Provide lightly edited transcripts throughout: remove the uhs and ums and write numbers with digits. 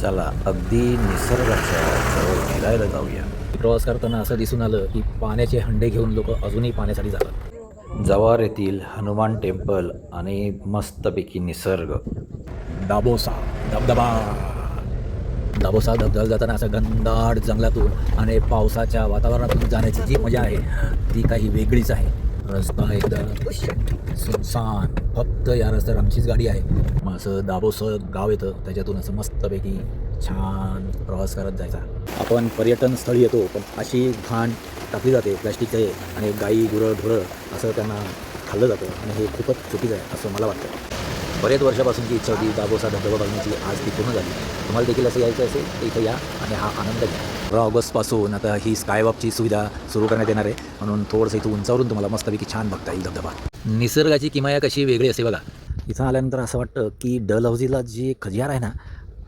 चला अगदी निसर्गाच्या जवळ फिरायला जाऊया. प्रवास करताना असं दिसून आलं की पाण्याचे हंडे घेऊन लोक अजूनही पाण्यासाठी जातात. जव्हार येथील हनुमान टेम्पल आणि मस्तपैकी निसर्ग. दाबोसा धबधबा. दाबोसा धबधबा जाताना असं घनदाट जंगलातून आणि पावसाच्या वातावरणातून जाण्याची जी मजा आहे ती काही वेगळीच आहे. रस्ता एकदम सुनसान, फक्त या रस्त्यावर आमचीच गाडी आहे. मग असं दाबोसं गाव येतं, त्याच्यातून असं मस्तपैकी छान प्रवास करत जायचा. आपण पर्यटन स्थळी येतो पण अशी घाण टाकली जाते प्लॅस्टिकचे आणि गाई गुरं ढोरं असं त्यांना खाल्लं जातं आणि हे खूपच चुकीचं आहे असं मला वाटतं. बरेच वर्षापासूनची इच्छा होती दाबोसा धबधबा बघण्याची, आज ती पूर्ण झाली. तुम्हाला देखील असं यायचं असेल तर इथं या आणि हा आनंद घ्या. 15 ऑगस्टपासून आता ही स्कायवॉकची सुविधा सुरू करण्यात येणार आहे, म्हणून थोडंसं इथं उंचावरून तुम्हाला मस्तपैकी छान बघता येईल धबधबा. निसर्गाची किमया कशी वेगळी असते बघा. इथं आल्यानंतर असं वाटतं की डलहौसीला जे खजियार आहे ना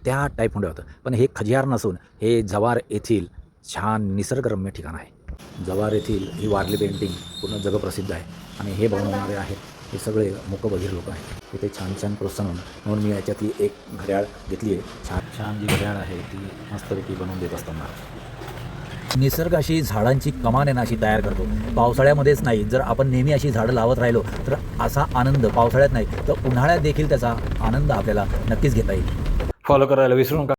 त्या टाईपमध्ये होतं, पण हे खजियार नसून हे जव्हार येथील छान निसर्गरम्य ठिकाण आहे. जव्हार येथील ही वारली पेंटिंग पूर्ण जगप्रसिद्ध आहे आणि हे बनवणारे आहेत हे सगळे मूकबधीर लोक आहेत. इथे छान छान प्रोत्साहन म्हणून मी याच्यातली एक घड्याळ घेतली आहे. छान छान जी घड्याळ आहे ती मस्तपैकी बनवून देत असताना निसर्ग अशी झाडांची कमान आहे ना अशी तयार करतो. पावसाळ्यामध्येच नाही, जर आपण नेहमी अशी झाडं लावत राहिलो तर असा आनंद पावसाळ्यात नाही तर उन्हाळ्यात देखील त्याचा आनंद आपल्याला नक्कीच घेता येईल. फॉलो करायला विसरू नका.